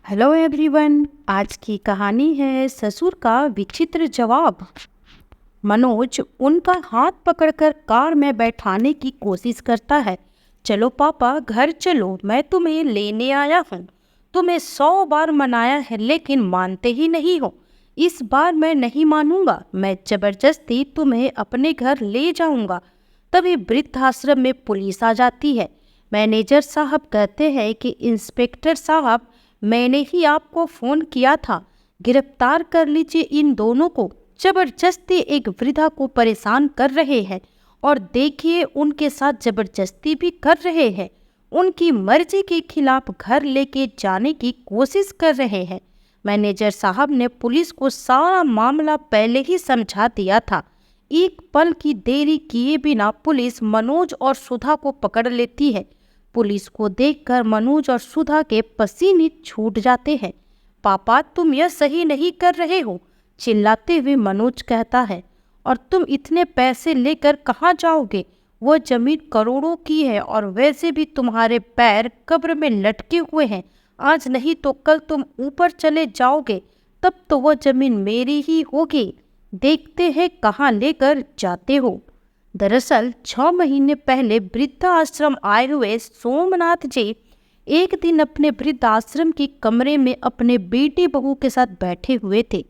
Hello everyone. आज की कहानी है ससुर का विचित्र जवाब। मनोज उनका हाथ पकड़कर कार में बैठाने की कोशिश करता है। चलो पापा, घर चलो, मैं तुम्हें लेने आया हूँ। तुम्हें 100 बार मनाया है लेकिन मानते ही नहीं हो। इस बार मैं नहीं मानूंगा, मैं जबरदस्ती तुम्हें अपने घर ले जाऊंगा। तभी वृद्धाश्रम में पुलिस आ जाती है। मैनेजर साहब कहते हैं कि इंस्पेक्टर साहब, मैंने ही आपको फ़ोन किया था, गिरफ्तार कर लीजिए इन दोनों को। जबरदस्ती एक वृद्धा को परेशान कर रहे हैं और देखिए उनके साथ जबरदस्ती भी कर रहे हैं। उनकी मर्जी के खिलाफ घर लेके जाने की कोशिश कर रहे हैं। मैनेजर साहब ने पुलिस को सारा मामला पहले ही समझा दिया था। एक पल की देरी किए बिना पुलिस मनोज और सुधा को पकड़ लेती है। पुलिस को देखकर मनोज और सुधा के पसीने छूट जाते हैं। पापा, तुम यह सही नहीं कर रहे हो, चिल्लाते हुए मनोज कहता है। और तुम इतने पैसे लेकर कहाँ जाओगे? वह जमीन करोड़ों की है और वैसे भी तुम्हारे पैर कब्र में लटके हुए हैं। आज नहीं तो कल तुम ऊपर चले जाओगे, तब तो वह जमीन मेरी ही होगी। देखते हैं कहाँ लेकर जाते हो। दरअसल 6 महीने पहले वृद्धाश्रम आए हुए सोमनाथ जी एक दिन अपने वृद्धाश्रम के कमरे में अपने बेटी बहू के साथ बैठे हुए थे।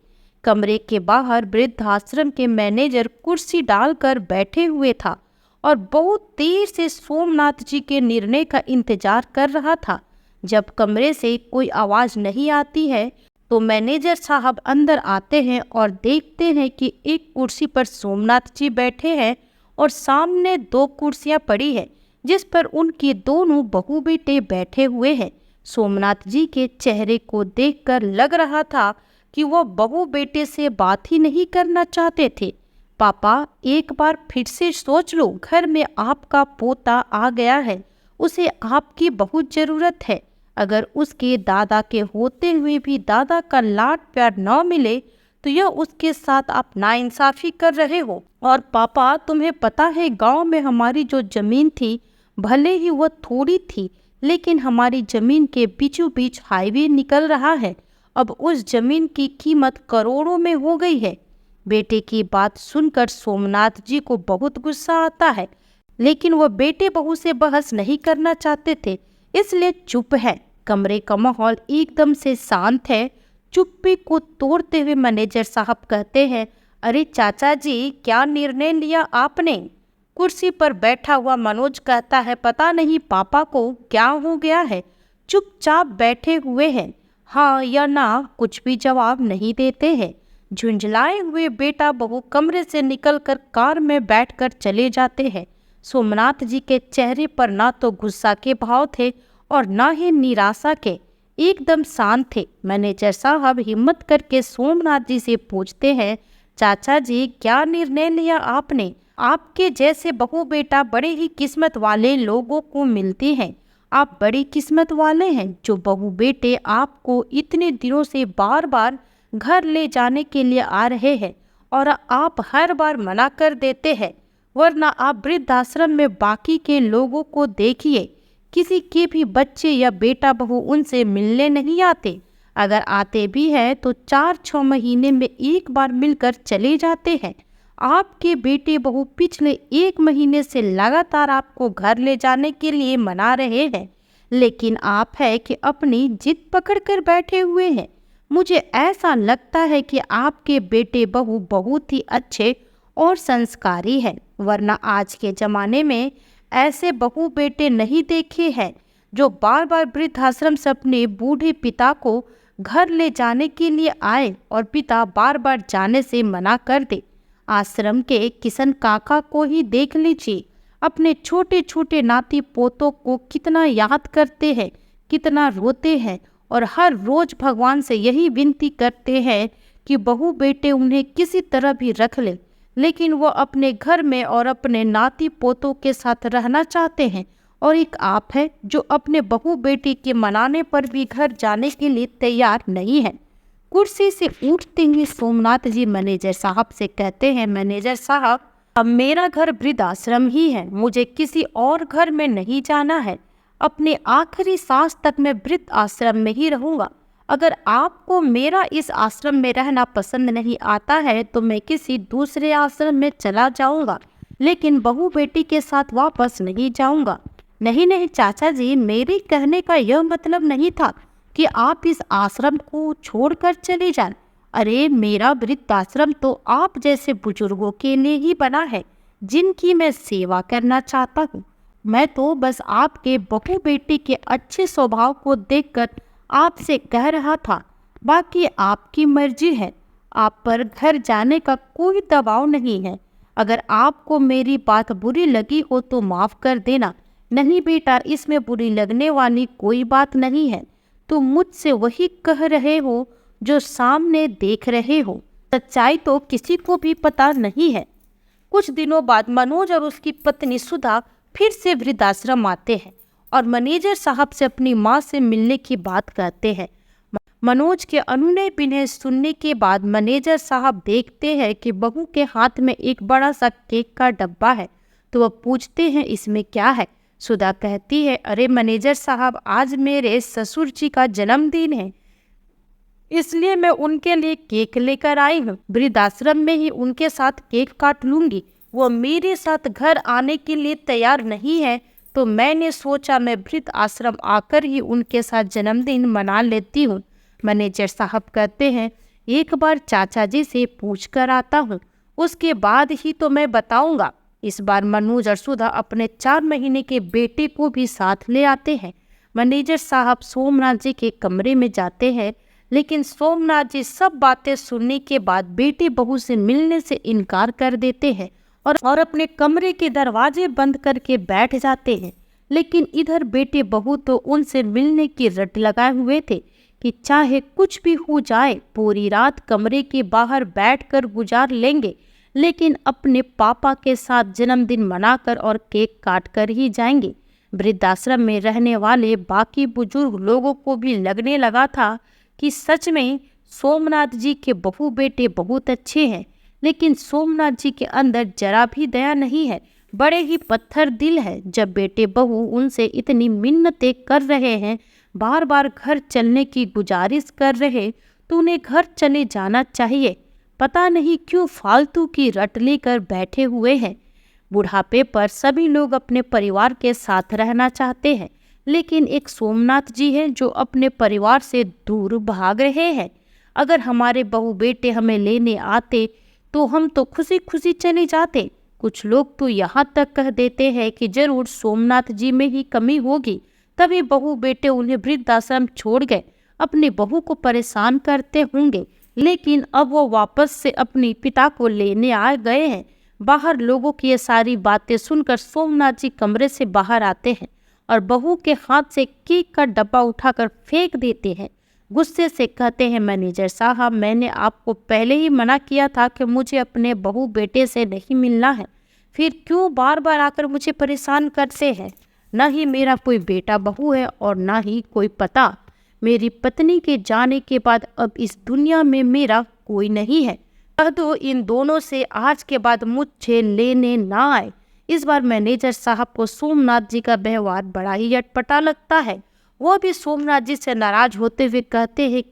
कमरे के बाहर वृद्धाश्रम के मैनेजर कुर्सी डालकर बैठे हुए था और बहुत देर से सोमनाथ जी के निर्णय का इंतजार कर रहा था। जब कमरे से कोई आवाज़ नहीं आती है तो मैनेजर साहब अंदर आते हैं और देखते हैं कि एक कुर्सी पर सोमनाथ जी बैठे हैं और सामने 2 कुर्सियां पड़ी है जिस पर उनके दोनों बहू बेटे बैठे हुए हैं। सोमनाथ जी के चेहरे को देखकर लग रहा था कि वो बहू बेटे से बात ही नहीं करना चाहते थे। पापा, एक बार फिर से सोच लो, घर में आपका पोता आ गया है, उसे आपकी बहुत ज़रूरत है। अगर उसके दादा के होते हुए भी दादा का लाड प्यार न मिले तो यह उसके साथ आप नाइंसाफ़ी कर रहे हो। और पापा, तुम्हें पता है गांव में हमारी जो ज़मीन थी, भले ही वह थोड़ी थी लेकिन हमारी ज़मीन के बीचों बीच हाईवे निकल रहा है। अब उस ज़मीन की कीमत करोड़ों में हो गई है। बेटे की बात सुनकर सोमनाथ जी को बहुत गुस्सा आता है लेकिन वह बेटे बहू से बहस नहीं करना चाहते थे, इसलिए चुप है। कमरे का माहौल एकदम से शांत है। चुप्पी को तोड़ते हुए मैनेजर साहब कहते हैं, अरे चाचा जी, क्या निर्णय लिया आपने? कुर्सी पर बैठा हुआ मनोज कहता है, पता नहीं पापा को क्या हो गया है, चुपचाप बैठे हुए हैं, हाँ या ना कुछ भी जवाब नहीं देते हैं। झुंझलाए हुए बेटा बहू कमरे से निकलकर कार में बैठकर चले जाते हैं। सोमनाथ जी के चेहरे पर ना तो गुस्सा के भाव थे और ना ही निराशा के, एकदम शांत थे। मैनेजर साहब हिम्मत करके सोमनाथ जी से पूछते हैं, चाचा जी, क्या निर्णय लिया आपने? आपके जैसे बहू बेटा बड़े ही किस्मत वाले लोगों को मिलते हैं। आप बड़ी किस्मत वाले हैं जो बहू बेटे आपको इतने दिनों से बार बार घर ले जाने के लिए आ रहे हैं और आप हर बार मना कर देते हैं। वरना आप वृद्धाश्रम में बाकी के लोगों को देखिए, किसी के भी बच्चे या बेटा बहू उनसे मिलने नहीं आते। अगर आते भी हैं तो 4-6 महीने में एक बार मिलकर चले जाते हैं। आपके बेटे बहू पिछले 1 महीने से लगातार आपको घर ले जाने के लिए मना रहे हैं, लेकिन आप है कि अपनी जिद पकड़ कर बैठे हुए हैं। मुझे ऐसा लगता है कि आपके बेटे बहू बहुत ही अच्छे और संस्कारी हैं, वरना आज के ज़माने में ऐसे बहू बेटे नहीं देखे हैं जो बार बार वृद्धाश्रम से अपने बूढ़े पिता को घर ले जाने के लिए आए और पिता बार बार जाने से मना कर दे। आश्रम के किशन काका को ही देख लीजिए, अपने छोटे छोटे नाती पोतों को कितना याद करते हैं, कितना रोते हैं और हर रोज भगवान से यही विनती करते हैं कि बहू बेटे उन्हें किसी तरह भी रख ले, लेकिन वो अपने घर में और अपने नाती पोतों के साथ रहना चाहते हैं। और एक आप है जो अपने बहू बेटी के मनाने पर भी घर जाने के लिए तैयार नहीं है। कुर्सी से उठते हुए सोमनाथ जी मैनेजर साहब से कहते हैं, मैनेजर साहब, अब मेरा घर वृद्धाश्रम ही है, मुझे किसी और घर में नहीं जाना है। अपने आखिरी सांस तक मैं वृद्ध आश्रम में ही रहूँगा। अगर आपको मेरा इस आश्रम में रहना पसंद नहीं आता है तो मैं किसी दूसरे आश्रम में चला जाऊंगा, लेकिन बहू बेटी के साथ वापस नहीं जाऊंगा। नहीं नहीं चाचा जी, मेरे कहने का यह मतलब नहीं था कि आप इस आश्रम को छोड़कर चले जाएं। अरे मेरा वृद्धाश्रम तो आप जैसे बुजुर्गों के लिए ही बना है, जिनकी मैं सेवा करना चाहता हूँ। मैं तो बस आपके बहू बेटी के अच्छे स्वभाव को देखकर आपसे कह रहा था, बाकी आपकी मर्जी है। आप पर घर जाने का कोई दबाव नहीं है। अगर आपको मेरी बात बुरी लगी हो तो माफ़ कर देना। नहीं बेटा, इसमें बुरी लगने वाली कोई बात नहीं है। तुम मुझसे वही कह रहे हो जो सामने देख रहे हो। सच्चाई तो किसी को भी पता नहीं है। कुछ दिनों बाद मनोज और उसकी पत्नी सुधा फिर से वृद्धाश्रम आते हैं और मैनेजर साहब से अपनी माँ से मिलने की बात कहते हैं। मनोज के अनुनय विनय सुनने के बाद मैनेजर साहब देखते हैं कि बहू के हाथ में एक बड़ा सा केक का डब्बा है, तो वह पूछते हैं इसमें क्या है। सुधा कहती है, अरे मैनेजर साहब, आज मेरे ससुर जी का जन्मदिन है, इसलिए मैं उनके लिए केक लेकर आई हूँ। वृद्धाश्रम में ही उनके साथ केक काट लूंगी। वो मेरे साथ घर आने के लिए तैयार नहीं है, तो मैंने सोचा मैं वृद्ध आश्रम आकर ही उनके साथ जन्मदिन मना लेती हूँ। मैनेजर साहब कहते हैं, एक बार चाचा जी से पूछ कर आता हूँ, उसके बाद ही तो मैं बताऊंगा। इस बार मनोज और सुधा अपने 4 महीने के बेटे को भी साथ ले आते हैं। मैनेजर साहब सोमनाथ जी के कमरे में जाते हैं, लेकिन सोमनाथ जी सब बातें सुनने के बाद बेटे बहू से मिलने से इनकार कर देते हैं और अपने कमरे के दरवाजे बंद करके बैठ जाते हैं। लेकिन इधर बेटे बहू तो उनसे मिलने की रट लगाए हुए थे कि चाहे कुछ भी हो जाए, पूरी रात कमरे के बाहर बैठकर गुजार लेंगे, लेकिन अपने पापा के साथ जन्मदिन मनाकर और केक काट कर ही जाएंगे। वृद्धाश्रम में रहने वाले बाकी बुजुर्ग लोगों को भी लगने लगा था कि सच में सोमनाथ जी के बहू बेटे बहुत अच्छे हैं, लेकिन सोमनाथ जी के अंदर जरा भी दया नहीं है, बड़े ही पत्थर दिल है। जब बेटे बहू उनसे इतनी मिन्नतें कर रहे हैं, बार बार घर चलने की गुजारिश कर रहे, तो उन्हें घर चले जाना चाहिए। पता नहीं क्यों फालतू की रट लेकर बैठे हुए हैं। बुढ़ापे पर सभी लोग अपने परिवार के साथ रहना चाहते हैं, लेकिन एक सोमनाथ जी हैं जो अपने परिवार से दूर भाग रहे हैं। अगर हमारे बहू बेटे हमें लेने आते तो हम तो खुशी खुशी चले जाते। कुछ लोग तो यहाँ तक कह देते हैं कि जरूर सोमनाथ जी में ही कमी होगी, तभी बहू बेटे उन्हें वृद्धाश्रम छोड़ गए। अपनी बहू को परेशान करते होंगे, लेकिन अब वो वापस से अपनी पिता को लेने आ गए हैं। बाहर लोगों की ये सारी बातें सुनकर सोमनाथ जी कमरे से बाहर आते हैं और बहू के हाथ से केक का डब्बा उठाकर फेंक देते हैं। गुस्से से कहते हैं, मैनेजर साहब, मैंने आपको पहले ही मना किया था कि मुझे अपने बहू बेटे से नहीं मिलना है, फिर क्यों बार बार आकर मुझे परेशान करते हैं। न ही मेरा कोई बेटा बहू है और न ही कोई पता। मेरी पत्नी के जाने के बाद अब इस दुनिया में मेरा कोई नहीं है। कह दो इन दोनों से आज के बाद मुझे लेने ना आए। इस बार मैनेजर साहब को सोमनाथ जी का व्यवहार बड़ा ही अटपटा लगता है। वो भी सोमनाथ जी से नाराज होते हुए कहते हैं,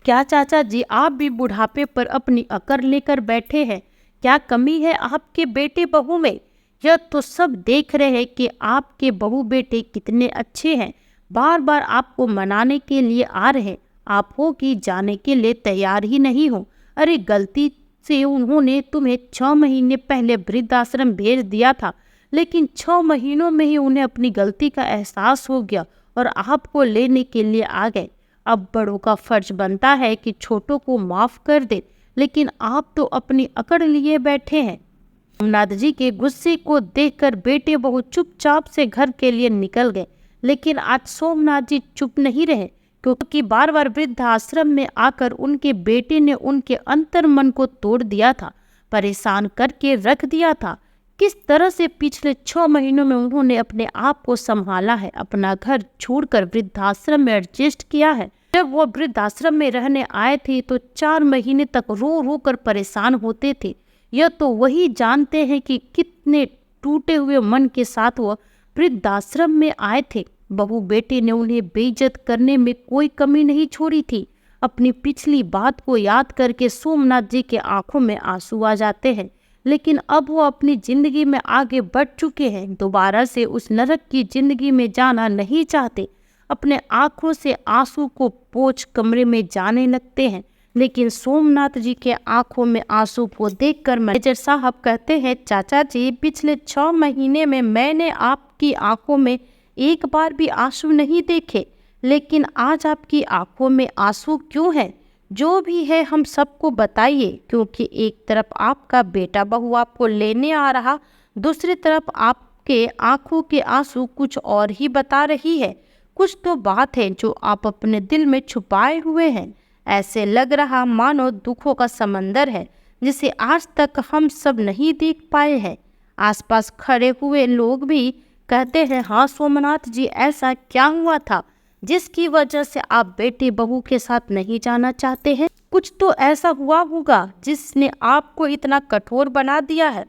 क्या चाचा जी, आप भी बुढ़ापे पर अपनी अकड़ लेकर बैठे हैं? क्या कमी है आपके बेटे बहू में? यह तो सब देख रहे हैं कि आपके बहू बेटे कितने अच्छे हैं, बार बार आपको मनाने के लिए आ रहे, आप हो कि जाने के लिए तैयार ही नहीं हो। अरे गलती से उन्होंने तुम्हें 6 महीने पहले वृद्धाश्रम भेज दिया था, लेकिन 6 महीनों में ही उन्हें अपनी गलती का एहसास हो गया और आपको लेने के लिए आ गए। अब बड़ों का फर्ज बनता है कि छोटों को माफ कर दे, लेकिन आप तो अपनी अकड़ लिए बैठे हैं। सोमनाथ जी के गुस्से को देखकर बेटे बहू चुपचाप से घर के लिए निकल गए, लेकिन आज सोमनाथ जी चुप नहीं रहे, क्योंकि बार बार वृद्धाश्रम में आकर उनके बेटे ने उनके अंतर मन को तोड़ दिया था, परेशान करके रख दिया था। किस तरह से पिछले 6 महीनों में उन्होंने अपने आप को संभाला है, अपना घर छोड़कर वृद्धाश्रम में एडजस्ट किया है। जब वो वृद्धाश्रम में रहने आए थे तो 4 महीने तक रो रो कर परेशान होते थे। यह तो वही जानते हैं कि कितने टूटे हुए मन के साथ वो वृद्धाश्रम में आए थे। बहू बेटे ने उन्हें बेइज्जत करने में कोई कमी नहीं छोड़ी थी। अपनी पिछली बात को याद करके सोमनाथ जी के आंखों में आंसू आ जाते हैं। लेकिन अब वो अपनी जिंदगी में आगे बढ़ चुके हैं, दोबारा से उस नरक की जिंदगी में जाना नहीं चाहते। अपने आंखों से आंसू को पोंछ कमरे में जाने लगते हैं। लेकिन सोमनाथ जी के आंखों में आंसू को देखकर मैनेजर साहब कहते हैं, चाचा जी, पिछले 6 महीने में मैंने आपकी आंखों में एक बार भी आंसू नहीं देखे, लेकिन आज आपकी आंखों में आंसू क्यों है? जो भी है हम सबको बताइए, क्योंकि एक तरफ आपका बेटा बहू आपको लेने आ रहा, दूसरी तरफ आपके आंखों के आंसू कुछ और ही बता रही है। कुछ तो बात है जो आप अपने दिल में छुपाए हुए हैं। ऐसे लग रहा मानो दुखों का समंदर है जिसे आज तक हम सब नहीं देख पाए हैं। आसपास खड़े हुए लोग भी कहते हैं, हाँ सोमनाथ जी, ऐसा क्या हुआ था जिसकी वजह से आप बेटे बहू के साथ नहीं जाना चाहते हैं? कुछ तो ऐसा हुआ होगा जिसने आपको इतना कठोर बना दिया है।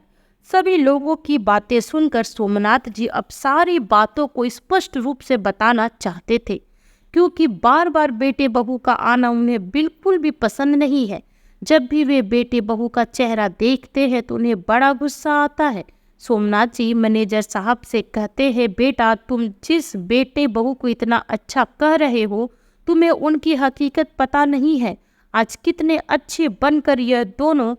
सभी लोगों की बातें सुनकर सोमनाथ जी अब सारी बातों को स्पष्ट रूप से बताना चाहते थे, क्योंकि बार बार बेटे बहू का आना उन्हें बिल्कुल भी पसंद नहीं है। जब भी वे बेटे बहू का चेहरा देखते हैं तो उन्हें बड़ा गुस्सा आता है। सोमनाथ जी मैनेजर साहब से कहते हैं, बेटा, तुम जिस बेटे बहू को इतना अच्छा कह रहे हो, तुम्हें उनकी हकीकत पता नहीं है। आज कितने अच्छे बनकर यह दोनों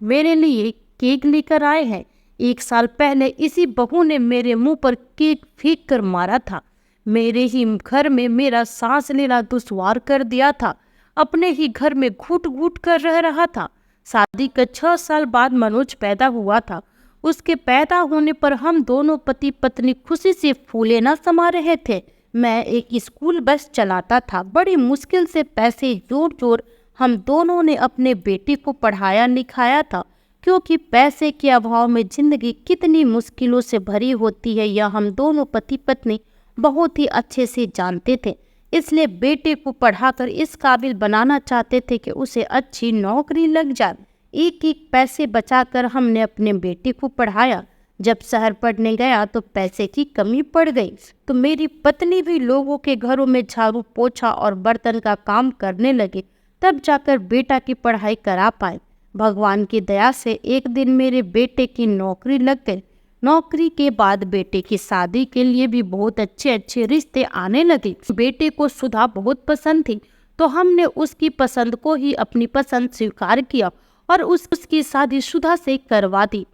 मेरे लिए केक लेकर आए हैं। 1 साल पहले इसी बहू ने मेरे मुंह पर केक फेंक कर मारा था। मेरे ही घर में मेरा सांस लेना दुश्वार कर दिया था। अपने ही घर में घुट घुट कर रह रहा था। शादी के 6 साल बाद मनोज पैदा हुआ था। उसके पैदा होने पर हम दोनों पति पत्नी खुशी से फूले न समा रहे थे। मैं एक स्कूल बस चलाता था। बड़ी मुश्किल से पैसे जोड़ जोड़ हम दोनों ने अपने बेटे को पढ़ाया लिखाया था, क्योंकि पैसे के अभाव में जिंदगी कितनी मुश्किलों से भरी होती है यह हम दोनों पति पत्नी बहुत ही अच्छे से जानते थे। इसलिए बेटे को पढ़ाकर इस काबिल बनाना चाहते थे कि उसे अच्छी नौकरी लग जाए। एक एक पैसे बचाकर हमने अपने बेटे को पढ़ाया। जब शहर पढ़ने गया तो पैसे की कमी पड़ गई, तो मेरी पत्नी भी लोगों के घरों में झाड़ू पोछा और बर्तन का काम करने लगे। तब जाकर बेटा की पढ़ाई करा पाए। भगवान की दया से एक दिन मेरे बेटे की नौकरी लग गई। नौकरी के बाद बेटे की शादी के लिए भी बहुत अच्छे अच्छे रिश्ते आने लगे। बेटे को सुधा बहुत पसंद थी, तो हमने उसकी पसंद को ही अपनी पसंद स्वीकार किया और उसकी शादी सुधा से करवा दी।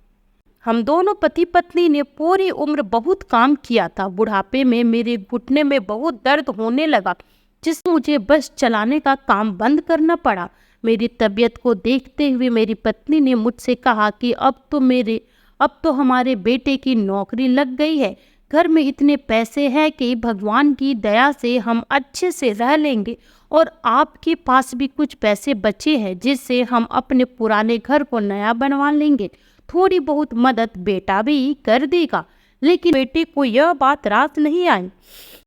हम दोनों पति पत्नी ने पूरी उम्र बहुत काम किया था। बुढ़ापे में मेरे घुटने में बहुत दर्द होने लगा, जिससे मुझे बस चलाने का काम बंद करना पड़ा। मेरी तबीयत को देखते हुए मेरी पत्नी ने मुझसे कहा कि अब तो हमारे बेटे की नौकरी लग गई है। घर में इतने पैसे हैं कि भगवान की दया से हम अच्छे से रह लेंगे, और आपके पास भी कुछ पैसे बचे हैं जिससे हम अपने पुराने घर को नया बनवा लेंगे। थोड़ी बहुत मदद बेटा भी कर देगा। लेकिन बेटे को यह बात रास नहीं आई।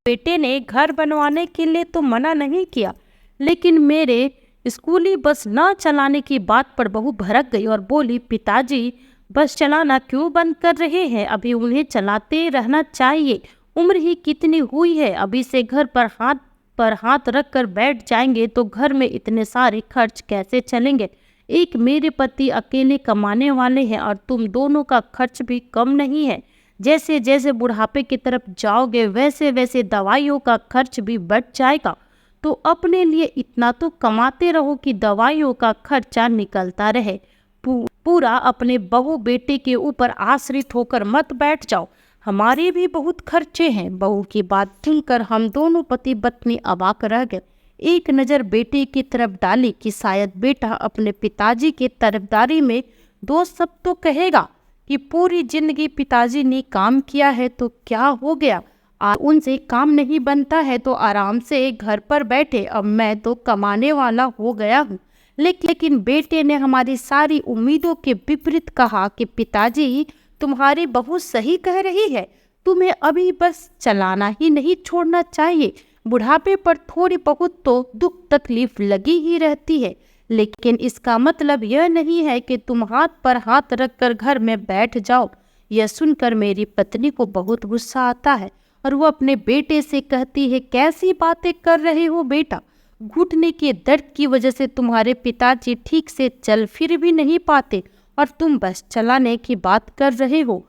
बेटे ने घर बनवाने के लिए तो मना नहीं किया, लेकिन मेरे स्कूली बस न चलाने की बात पर बहू भड़क गई और बोली, पिताजी बस चलाना क्यों बंद कर रहे हैं? अभी उन्हें चलाते रहना चाहिए। उम्र ही कितनी हुई है, अभी से घर पर हाथ रख कर बैठ जाएंगे तो घर में इतने सारे खर्च कैसे चलेंगे? एक मेरे पति अकेले कमाने वाले हैं और तुम दोनों का खर्च भी कम नहीं है। जैसे जैसे बुढ़ापे की तरफ जाओगे वैसे वैसे दवाइयों का खर्च भी बढ़ जाएगा। तो अपने लिए इतना तो कमाते रहो कि दवाइयों का खर्चा निकलता रहे। पूरा अपने बहू बेटे के ऊपर आश्रित होकर मत बैठ जाओ। हमारे भी बहुत खर्चे हैं। बहू की बात सुनकर हम दोनों पति पत्नी अवाक रह गए। एक नज़र बेटे की तरफ डाली कि शायद बेटा अपने पिताजी की तरफदारी में 2 शब्द तो कहेगा कि पूरी जिंदगी पिताजी ने काम किया है तो क्या हो गया, उनसे काम नहीं बनता है तो आराम से घर पर बैठे, अब मैं तो कमाने वाला हो गया हूँ। लेकिन बेटे ने हमारी सारी उम्मीदों के विपरीत कहा कि पिताजी, तुम्हारी बहू सही कह रही है, तुम्हें अभी बस चलाना ही नहीं छोड़ना चाहिए। बुढ़ापे पर थोड़ी बहुत तो दुख तकलीफ लगी ही रहती है, लेकिन इसका मतलब यह नहीं है कि तुम हाथ पर हाथ रखकर घर में बैठ जाओ। यह सुनकर मेरी पत्नी को बहुत गुस्सा आता है और वो अपने बेटे से कहती है, कैसी बातें कर रहे हो बेटा, घुटने के दर्द की वजह से तुम्हारे पिताजी ठीक से चल फिर भी नहीं पाते और तुम बस चलाने की बात कर रहे हो।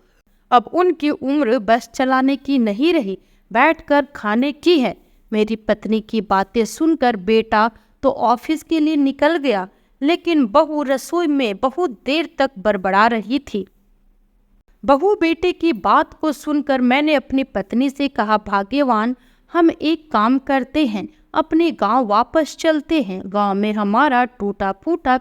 अब उनकी उम्र बस चलाने की नहीं रही, बैठकर खाने की है। मेरी पत्नी की बातें सुनकर बेटा तो ऑफिस के लिए निकल गया, लेकिन बहू रसोई में बहुत देर तक बड़बड़ा रही थी। बहू बेटे की बात को सुनकर मैंने अपनी पत्नी से कहा, भाग्यवान, हम एक काम करते हैं, अपने गांव वापस चलते हैं। गांव में हमारा टूटा फूटा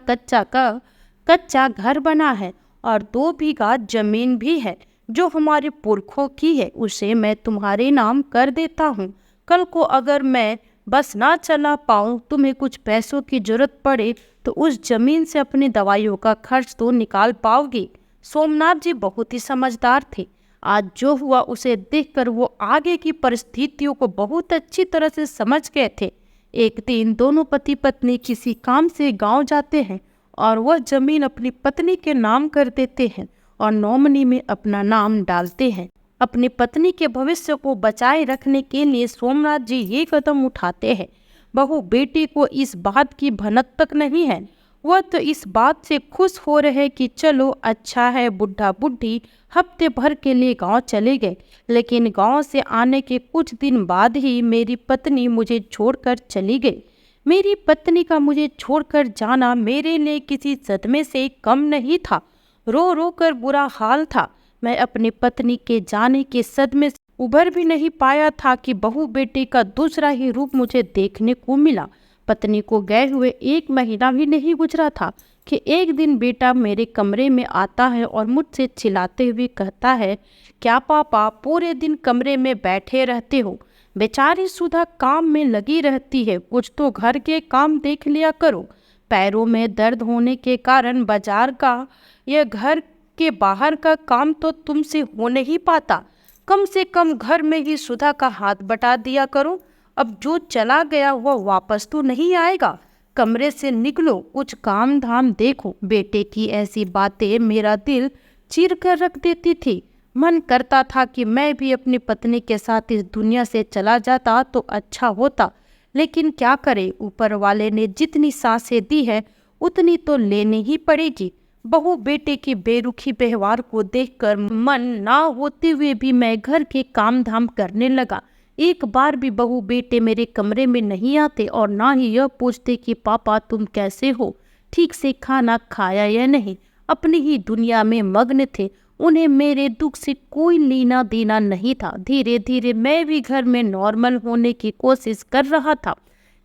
कच्चा घर बना है और 2 बीघा जमीन भी है जो हमारे पुरखों की है, उसे मैं तुम्हारे नाम कर देता हूँ। कल को अगर मैं बस ना चला पाऊँ, तुम्हें कुछ पैसों की जरूरत पड़े तो उस जमीन से अपनी दवाइयों का खर्च तो निकाल पाओगी। सोमनाथ जी बहुत ही समझदार थे। आज जो हुआ उसे देखकर वो आगे की परिस्थितियों को बहुत अच्छी तरह से समझ गए थे। एक दिन दोनों पति पत्नी किसी काम से गांव जाते हैं और वह जमीन अपनी पत्नी के नाम कर देते हैं और नॉमिनी में अपना नाम डालते हैं। अपनी पत्नी के भविष्य को बचाए रखने के लिए सोमनाथ जी ये कदम उठाते हैं। बहू बेटी को इस बात की भनक तक नहीं है। वह तो इस बात से खुश हो रहे कि चलो अच्छा है, बुढ़ा बुढ़ी हफ्ते भर के लिए गांव चले गए। लेकिन गांव से आने के कुछ दिन बाद ही मेरी पत्नी मुझे छोड़कर चली गई। मेरी पत्नी का मुझे छोड़कर जाना मेरे लिए किसी सदमे से कम नहीं था। रो रो कर बुरा हाल था। मैं अपनी पत्नी के जाने के सदमे से उभर भी नहीं पाया था कि बहू बेटे का दूसरा ही रूप मुझे देखने को मिला। पत्नी को गए हुए 1 महीना भी नहीं गुजरा था कि एक दिन बेटा मेरे कमरे में आता है और मुझसे चिल्लाते हुए कहता है, क्या पापा पूरे दिन कमरे में बैठे रहते हो? बेचारी सुधा काम में लगी रहती है, कुछ तो घर के काम देख लिया करो। पैरों में दर्द होने के कारण बाजार का यह घर के बाहर का काम तो तुमसे हो नहीं पाता। कम से कम घर में ही सुधा का हाथ बटा दिया करो। अब जो चला गया वह वापस तो नहीं आएगा। कमरे से निकलो, कुछ काम धाम देखो। बेटे की ऐसी बातें मेरा दिल चीर कर रख देती थी। मन करता था कि मैं भी अपनी पत्नी के साथ इस दुनिया से चला जाता तो अच्छा होता, लेकिन क्या करे, ऊपर वाले ने जितनी सांसें दी है उतनी तो लेनी ही पड़ेगी। बहू बेटे की बेरुखी व्यवहार को देखकर मन ना होते हुए भी मैं घर के काम धाम करने लगा। एक बार भी बहू बेटे मेरे कमरे में नहीं आते और ना ही यह पूछते कि पापा तुम कैसे हो, ठीक से खाना खाया या नहीं। अपनी ही दुनिया में मग्न थे। उन्हें मेरे दुख से कोई लेना देना नहीं था। धीरे धीरे मैं भी घर में नॉर्मल होने की कोशिश कर रहा था।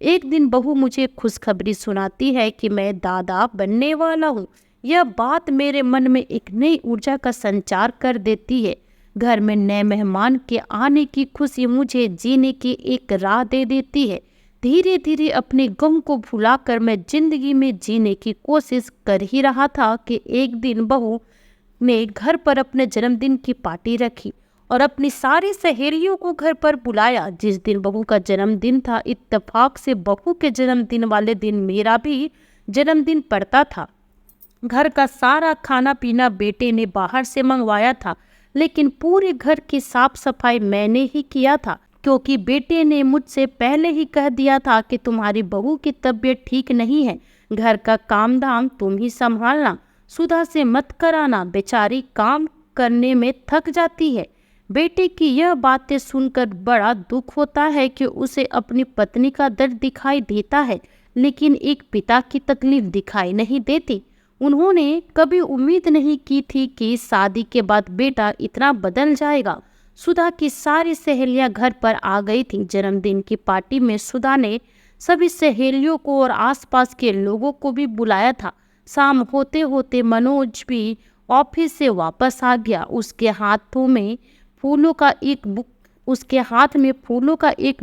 एक दिन बहू मुझे खुशखबरी सुनाती है कि मैं दादा बनने वाला हूँ। यह बात मेरे मन में एक नई ऊर्जा का संचार कर देती है। घर में नए मेहमान के आने की खुशी मुझे जीने की एक राह दे देती है। धीरे धीरे अपने गम को भुलाकर मैं जिंदगी में जीने की कोशिश कर ही रहा था कि एक दिन बहू ने घर पर अपने जन्मदिन की पार्टी रखी और अपनी सारी सहेलियों को घर पर बुलाया। जिस दिन बहू का जन्मदिन था, इत्तेफाक से बहू के जन्मदिन वाले दिन मेरा भी जन्मदिन पड़ता था। घर का सारा खाना पीना बेटे ने बाहर से मंगवाया था, लेकिन पूरे घर की साफ सफाई मैंने ही किया था, क्योंकि बेटे ने मुझसे पहले ही कह दिया था कि तुम्हारी बहू की तबीयत ठीक नहीं है, घर का काम धाम तुम ही संभालना, सुधा से मत कराना, बेचारी काम करने में थक जाती है। बेटे की यह बातें सुनकर बड़ा दुख होता है कि उसे अपनी पत्नी का दर्द दिखाई देता है, लेकिन एक पिता की तकलीफ दिखाई नहीं देती। उन्होंने कभी उम्मीद नहीं की थी कि शादी के बाद बेटा इतना बदल जाएगा। सुधा की सारी सहेलियां घर पर आ गई थी। जन्मदिन की पार्टी में सुधा ने सभी सहेलियों को और आसपास के लोगों को भी बुलाया था। शाम होते होते मनोज भी ऑफिस से वापस आ गया। उसके हाथ में फूलों का एक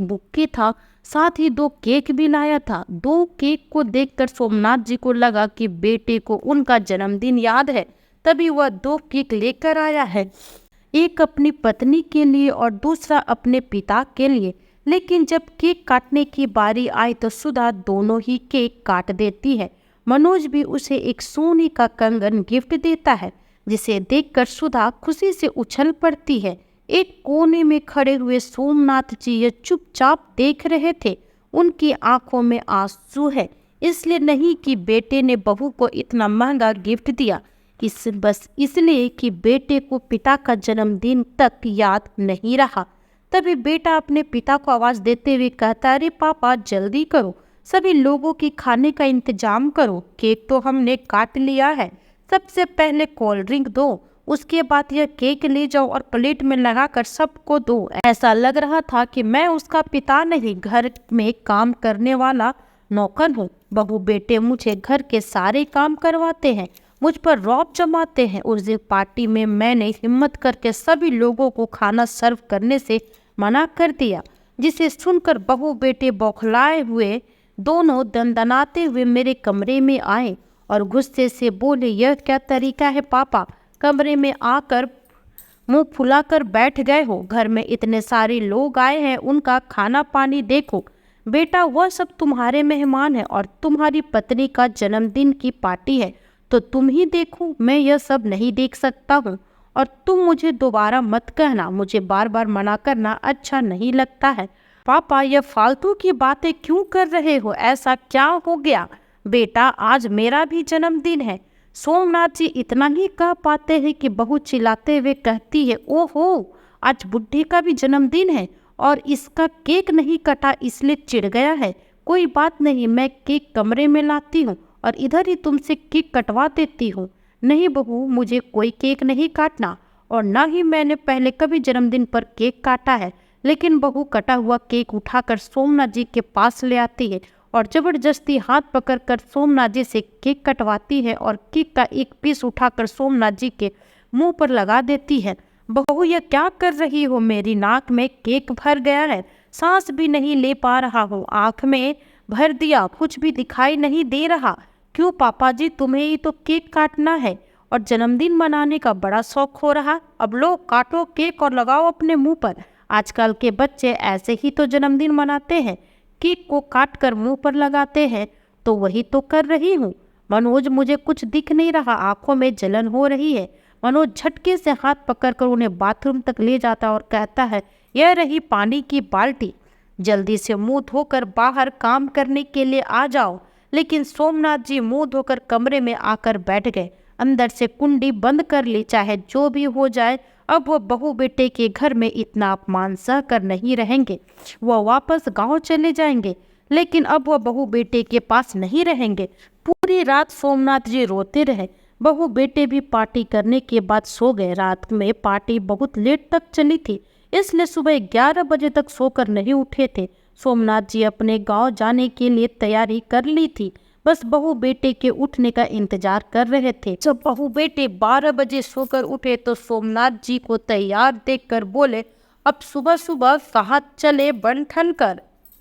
बुक्के था, साथ ही 2 केक भी लाया था। 2 केक को देखकर सोमनाथ जी को लगा कि बेटे को उनका जन्मदिन याद है, तभी वह 2 केक लेकर आया है, एक अपनी पत्नी के लिए और दूसरा अपने पिता के लिए। लेकिन जब केक काटने की बारी आई तो सुधा दोनों ही केक काट देती है। मनोज भी उसे एक सोने का कंगन गिफ्ट देता है, जिसे देखकर सुधा खुशी से उछल पड़ती है। एक कोने में खड़े हुए सोमनाथ जी ये चुपचाप देख रहे थे। उनकी आंखों में आंसू है, इसलिए नहीं कि बेटे ने बहू को इतना महंगा गिफ्ट दिया, बस इसलिए कि बेटे को पिता का जन्मदिन तक याद नहीं रहा। तभी बेटा अपने पिता को आवाज देते हुए कहता, अरे पापा जल्दी करो, सभी लोगों की खाने का इंतजाम करो, केक तो हमने काट लिया है, सबसे पहले कोल्ड ड्रिंक दो, उसके बाद यह केक ले जाओ और प्लेट में लगाकर सबको दो। ऐसा लग रहा था कि मैं उसका पिता नहीं, घर में काम करने वाला नौकर हूँ। बहू बेटे मुझे घर के सारे काम करवाते हैं, मुझ पर रौब जमाते हैं। उस दिन पार्टी में मैंने हिम्मत करके सभी लोगों को खाना सर्व करने से मना कर दिया, जिसे सुनकर बहू बेटे बौखलाए हुए दोनों दंदनाते हुए मेरे कमरे में आए और गुस्से से बोले, यह क्या तरीका है पापा, कमरे में आकर मुंह फुलाकर बैठ गए हो, घर में इतने सारे लोग आए हैं, उनका खाना पानी देखो। बेटा वह सब तुम्हारे मेहमान हैं और तुम्हारी पत्नी का जन्मदिन की पार्टी है, तो तुम ही देखो, मैं यह सब नहीं देख सकता हूँ। और तुम मुझे दोबारा मत कहना, मुझे बार बार मना करना अच्छा नहीं लगता है। पापा यह फालतू की बातें क्यों कर रहे हो, ऐसा क्या हो गया? बेटा आज मेरा भी जन्मदिन है। सोमनाथ जी इतना ही कह पाते हैं कि बहू चिल्लाते हुए कहती है, ओहो आज बुढ़े का भी जन्मदिन है और इसका केक नहीं कटा इसलिए चिढ़ गया है। कोई बात नहीं, मैं केक कमरे में लाती हूँ और इधर ही तुमसे केक कटवा देती हूँ। नहीं बहू, मुझे कोई केक नहीं काटना और ना ही मैंने पहले कभी जन्मदिन पर केक काटा है। लेकिन बहू कटा हुआ केक उठाकर सोमनाथ जी के पास ले आती है और जबरदस्ती हाथ पकड़कर सोमनाथ जी से केक कटवाती है और केक का एक पीस उठाकर सोमनाथ जी के मुंह पर लगा देती है। बहू यह क्या कर रही हो, मेरी नाक में केक भर गया है, सांस भी नहीं ले पा रहा हूँ, आँख में भर दिया, कुछ भी दिखाई नहीं दे रहा। क्यों पापा जी, तुम्हें ही तो केक काटना है और जन्मदिन मनाने का बड़ा शौक हो रहा, अब लो काटो केक और लगाओ अपने मुंह पर। आजकल के बच्चे ऐसे ही तो जन्मदिन मनाते हैं, केक को काट कर मुंह पर लगाते हैं, तो वही तो कर रही हूँ। मनोज मुझे कुछ दिख नहीं रहा, आंखों में जलन हो रही है। मनोज झटके से हाथ पकड़कर उन्हें बाथरूम तक ले जाता और कहता है, यह रही पानी की बाल्टी, जल्दी से मुंह धोकर बाहर काम करने के लिए आ जाओ। लेकिन सोमनाथ जी मुंह धोकर कमरे में आकर बैठ गए, अंदर से कुंडी बंद कर ली। चाहे जो भी हो जाए, अब वह बहू बेटे के घर में इतना अपमान सह कर नहीं रहेंगे। वह वापस गांव चले जाएंगे, लेकिन अब वह बहू बेटे के पास नहीं रहेंगे। पूरी रात सोमनाथ जी रोते रहे। बहू बेटे भी पार्टी करने के बाद सो गए। रात में पार्टी बहुत लेट तक चली थी, इसलिए सुबह 11 बजे तक सोकर नहीं उठे थे। सोमनाथ जी अपने गांव जाने के लिए तैयारी कर ली थी, बस बहू बेटे के उठने का इंतजार कर रहे थे। जब बहू बेटे 12 बजे सोकर उठे तो सोमनाथ जी को तैयार देखकर बोले, अब सुबह सुबह कहाँ चले बन ठन कर?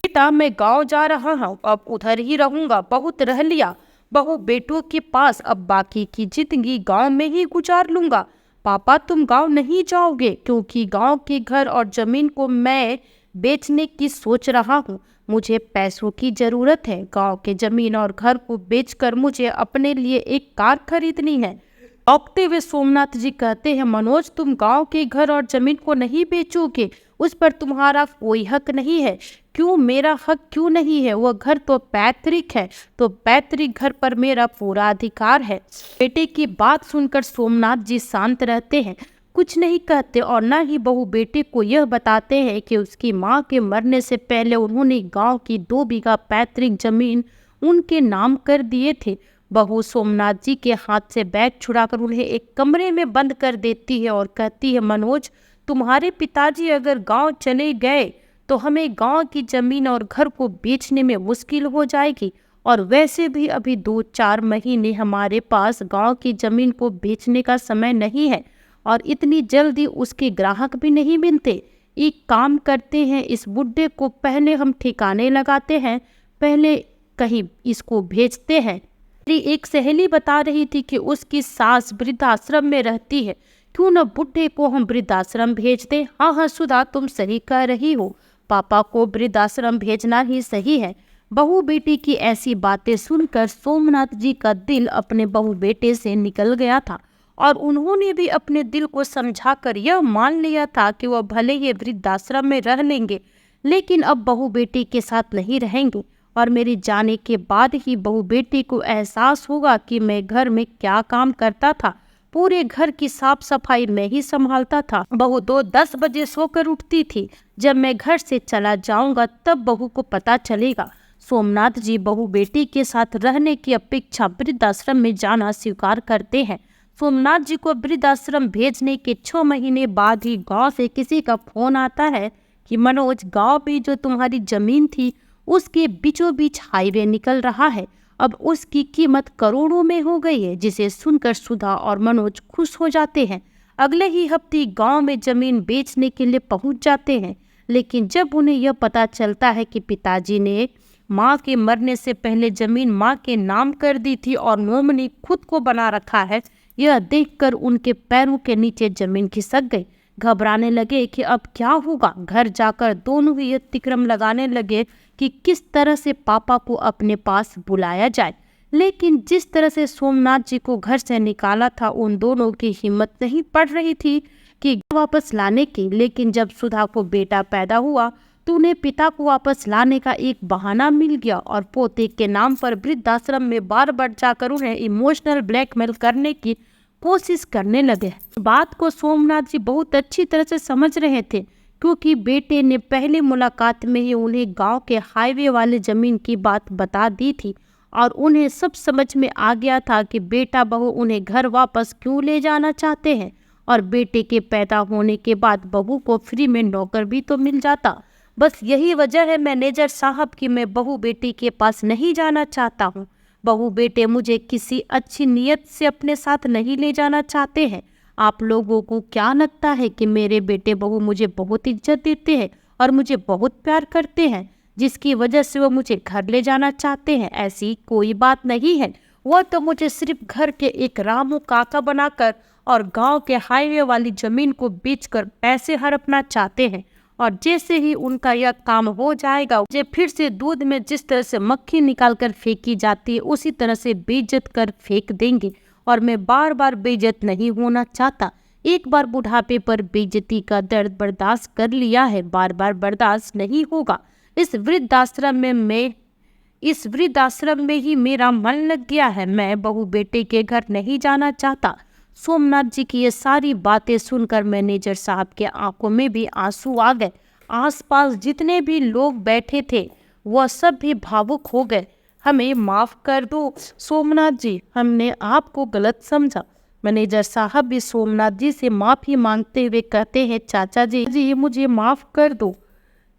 बेटा मैं गांव जा रहा हूँ, अब उधर ही रहूंगा, बहुत रह लिया बहू बेटों के पास, अब बाकी की जिंदगी गांव में ही गुजार लूंगा। पापा तुम गांव नहीं जाओगे, क्योंकि गांव के घर और जमीन को मैं बेचने की सोच रहा हूँ। मुझे पैसों की जरूरत है, गांव के जमीन और घर को बेचकर मुझे अपने लिए एक कार खरीदनी है। औकते हुए सोमनाथ जी कहते हैं, मनोज तुम गांव के घर और जमीन को नहीं बेचोगे, उस पर तुम्हारा कोई हक नहीं है। क्यों, मेरा हक क्यों नहीं है? वह घर तो पैतृक है, तो पैतृक घर पर मेरा पूरा अधिकार है। बेटे की बात सुनकर सोमनाथ जी शांत रहते हैं, कुछ नहीं कहते और न ही बहू बेटे को यह बताते हैं कि उसकी माँ के मरने से पहले उन्होंने गांव की 2 बीघा पैतृक जमीन उनके नाम कर दिए थे। बहू सोमनाथ जी के हाथ से बैग छुड़ाकर उन्हें एक कमरे में बंद कर देती है और कहती है, मनोज तुम्हारे पिताजी अगर गांव चले गए तो हमें गांव की जमीन और घर को बेचने में मुश्किल हो जाएगी, और वैसे भी अभी 2-4 महीने हमारे पास गांव की जमीन को बेचने का समय नहीं है और इतनी जल्दी उसके ग्राहक भी नहीं मिलते। एक काम करते हैं, इस बुड्ढे को पहले हम ठिकाने लगाते हैं, पहले कहीं इसको भेजते हैं। मेरी एक सहेली बता रही थी कि उसकी सास वृद्धाश्रम में रहती है, क्यों न बुड्ढे को हम वृद्धाश्रम भेज दें। हाँ हाँ सुधा, तुम सही कह रही हो, पापा को वृद्धाश्रम भेजना ही सही है। बहू बेटी की ऐसी बातें सुनकर सोमनाथ जी का दिल अपने बहू बेटे से निकल गया था और उन्होंने भी अपने दिल को समझाकर यह मान लिया था कि वह भले ही वृद्धाश्रम में रह लेंगे, लेकिन अब बहू बेटी के साथ नहीं रहेंगे और मेरे जाने के बाद ही बहू बेटी को एहसास होगा कि मैं घर में क्या काम करता था। पूरे घर की साफ सफाई मैं ही संभालता था। बहू 10 बजे सोकर उठती थी। जब मैं घर से चला जाऊंगा तब बहू को पता चलेगा। सोमनाथ जी बहू बेटी के साथ रहने की अपेक्षा वृद्धाश्रम में जाना स्वीकार करते हैं। सोमनाथ जी को वृद्धाश्रम भेजने के 6 महीने बाद ही गांव से किसी का फोन आता है कि मनोज, गांव में जो तुम्हारी जमीन थी उसके बीचों बीच हाईवे निकल रहा है, अब उसकी कीमत करोड़ों में हो गई है। जिसे सुनकर सुधा और मनोज खुश हो जाते हैं। अगले ही हफ्ते गांव में जमीन बेचने के लिए पहुंच जाते हैं। लेकिन जब उन्हें यह पता चलता है कि पिताजी ने माँ के मरने से पहले जमीन माँ के नाम कर दी थी और नॉमिनी खुद को बना रखा है, यह देखकर उनके पैरों के नीचे जमीन खिसक गई। घबराने लगे कि अब क्या होगा। घर जाकर दोनों ही तिक्रम लगाने लगे कि किस तरह से पापा को अपने पास बुलाया जाए। लेकिन जिस तरह से सोमनाथ जी को घर से निकाला था, उन दोनों की हिम्मत नहीं पड़ रही थी कि वापस लाने की। लेकिन जब सुधा को बेटा पैदा हुआ तो उन्हें पिता को वापस लाने का एक बहाना मिल गया और पोते के नाम पर वृद्धाश्रम में बार बार जाकर उन्हें इमोशनल ब्लैकमेल करने की कोशिश करने लगे। बात को सोमनाथ जी बहुत अच्छी तरह से समझ रहे थे, क्योंकि बेटे ने पहली मुलाकात में ही उन्हें गांव के हाईवे वाले जमीन की बात बता दी थी और उन्हें सब समझ में आ गया था कि बेटा बहू उन्हें घर वापस क्यों ले जाना चाहते हैं। और बेटे के पैदा होने के बाद बहू को फ्री में नौकर भी तो मिल जाता। बस यही वजह है मैनेजर साहब कि मैं बहू बेटी के पास नहीं जाना चाहता हूँ। बहू बेटे मुझे किसी अच्छी नीयत से अपने साथ नहीं ले जाना चाहते हैं। आप लोगों को क्या लगता है कि मेरे बेटे बहू मुझे बहुत इज्जत देते हैं और मुझे बहुत प्यार करते हैं, जिसकी वजह से वो मुझे घर ले जाना चाहते हैं? ऐसी कोई बात नहीं है। वो तो मुझे सिर्फ घर के एक रामू काका बनाकर और गांव के हाईवे वाली जमीन को बेचकर पैसे हड़पना चाहते हैं। और जैसे ही उनका यह काम हो जाएगा, मुझे फिर से दूध में जिस तरह से मक्खी निकालकर फेंकी जाती है उसी तरह से बेइज्जत कर फेंक देंगे। और मैं बार बार बेइज्जत नहीं होना चाहता। एक बार बुढ़ापे पर बेइज्जती का दर्द बर्दाश्त कर लिया है, बार बार बर्दाश्त नहीं होगा। इस वृद्धाश्रम में ही मेरा मन लग गया है। मैं बहू बेटे के घर नहीं जाना चाहता। सोमनाथ जी की ये सारी बातें सुनकर मैनेजर साहब के आंखों में भी आंसू आ गए। आसपास जितने भी लोग बैठे थे वह सब भी भावुक हो गए। हमें माफ़ कर दो सोमनाथ जी, हमने आपको गलत समझा। मैनेजर साहब भी सोमनाथ जी से माफ़ी मांगते हुए कहते हैं, चाचा जी मुझे माफ़ कर दो।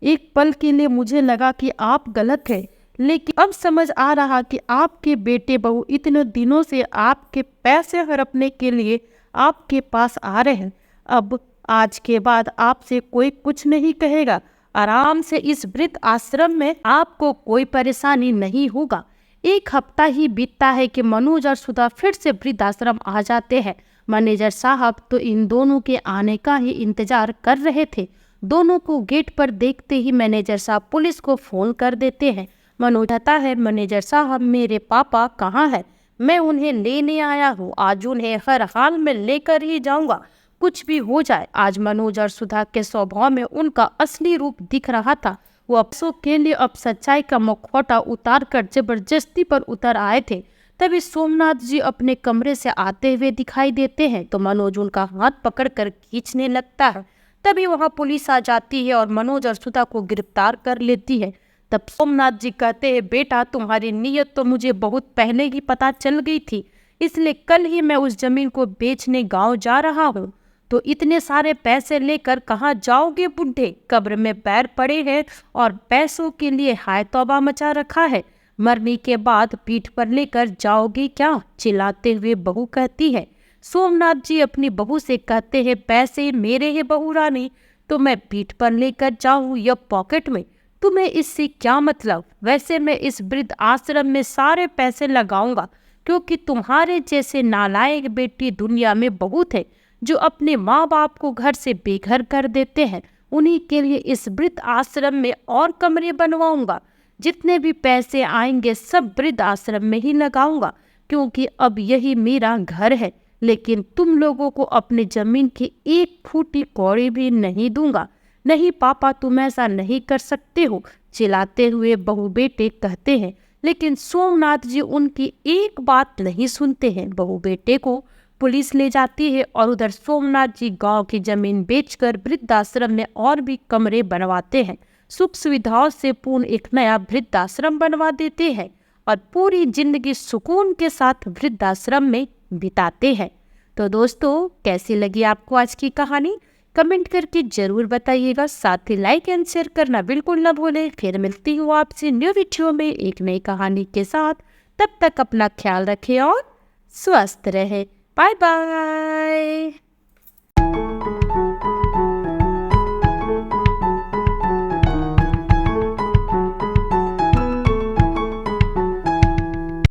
एक पल के लिए मुझे लगा कि आप गलत हैं, लेकिन अब समझ आ रहा कि आपके बेटे बहू इतने दिनों से आपके पैसे हड़पने के लिए आपके पास आ रहे हैं। अब आज के बाद आपसे कोई कुछ नहीं कहेगा। आराम से इस वृद्ध आश्रम में आपको कोई परेशानी नहीं होगा। एक हफ्ता ही बीतता है कि मनोज और सुधा फिर से वृद्धाश्रम आ जाते हैं। मैनेजर साहब तो इन दोनों के आने का ही इंतजार कर रहे थे। दोनों को गेट पर देखते ही मैनेजर साहब पुलिस को फोन कर देते हैं। मनोज कहता है, मैनेजर साहब मेरे पापा कहाँ हैं? मैं उन्हें लेने आया हूँ। आज उन्हें हर हाल में लेकर ही जाऊंगा, कुछ भी हो जाए। आज मनोज और सुधा के स्वभाव में उनका असली रूप दिख रहा था। वो अफसों के लिए अब सच्चाई का मुखौटा उतार कर जबरदस्ती पर उतर आए थे। तभी सोमनाथ जी अपने कमरे से आते हुए दिखाई देते हैं तो मनोज उनका हाथ पकड़कर खींचने लगता है। तभी वहाँ पुलिस आ जाती है और मनोज और सुधा को गिरफ्तार कर लेती है। तब सोमनाथ जी कहते हैं, बेटा तुम्हारी नीयत तो मुझे बहुत पहले ही पता चल गई थी, इसलिए कल ही मैं उस जमीन को बेचने गांव जा रहा हूँ। तो इतने सारे पैसे लेकर कहाँ जाओगे बुढ़े? कब्र में पैर पड़े हैं और पैसों के लिए हाय तौबा मचा रखा है। मरने के बाद पीठ पर लेकर जाओगे क्या? चिल्लाते हुए बहू कहती है। सोमनाथ जी अपनी बहू से कहते हैं, पैसे मेरे हैं बहू रानी, तो मैं पीठ पर लेकर जाऊं या पॉकेट में? तुम्हें इससे क्या मतलब? वैसे मैं इस वृद्ध आश्रम में सारे पैसे लगाऊंगा, क्योंकि तुम्हारे जैसे नालायक बेटी दुनिया में बहुत है जो अपने माँ बाप को घर से बेघर कर देते हैं। उन्हीं के लिए इस वृद्ध आश्रम में और कमरे बनवाऊंगा। जितने भी पैसे आएंगे सब वृद्ध आश्रम में ही लगाऊंगा, क्योंकि अब यही मेरा घर है। लेकिन तुम लोगों को अपनी जमीन की एक फूटी कौड़ी भी नहीं दूंगा। नहीं पापा, तुम ऐसा नहीं कर सकते हो, चिल्लाते हुए बहू बेटे कहते हैं। लेकिन सोमनाथ जी उनकी एक बात नहीं सुनते हैं। बहू बेटे को पुलिस ले जाती है और उधर सोमनाथ जी गांव की जमीन बेचकर वृद्धाश्रम में और भी कमरे बनवाते हैं। सुख सुविधाओं से पूर्ण एक नया वृद्धाश्रम बनवा देते हैं और पूरी जिंदगी सुकून के साथ वृद्धाश्रम में बिताते हैं। तो दोस्तों, कैसी लगी आपको आज की कहानी? कमेंट करके जरूर बताइएगा। साथ ही लाइक एंड शेयर करना बिल्कुल न भूलें। फिर मिलती हूँ आपसे न्यू वीडियो में एक नई कहानी के साथ। तब तक अपना ख्याल रखें और स्वस्थ रहें। Bye bye.